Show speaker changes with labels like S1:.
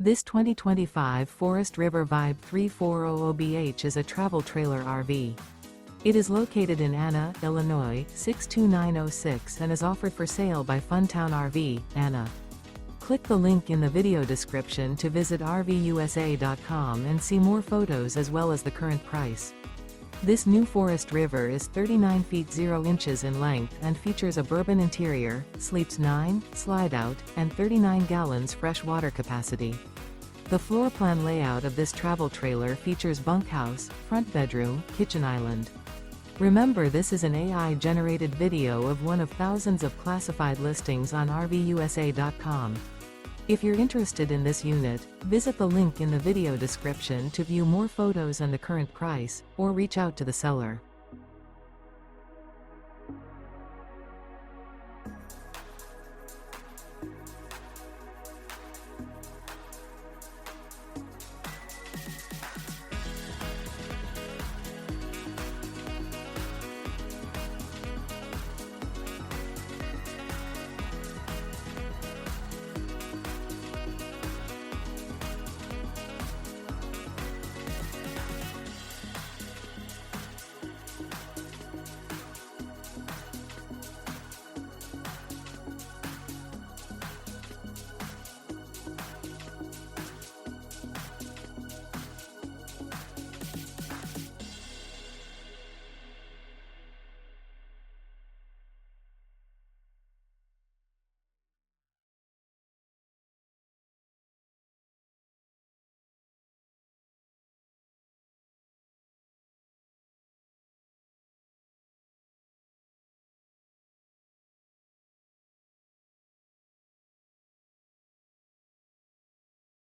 S1: This 2025 Forest River Vibe 3400BH is a travel trailer RV. It is located in Anna, Illinois, 62906 and is offered for sale by Funtown RV, Anna. Click the link in the video description to visit RVUSA.com and see more photos as well as the current price. This new Forest River is 39 feet 0 inches in length and features a bourbon interior, sleeps 9, slide-out, and 39 gallons fresh water capacity. The floor plan layout of this travel trailer features bunkhouse, front bedroom, kitchen island. Remember, this is an AI-generated video of one of thousands of classified listings on RVUSA.com. If you're interested in this unit, visit the link in the video description to view more photos and the current price, or reach out to the seller.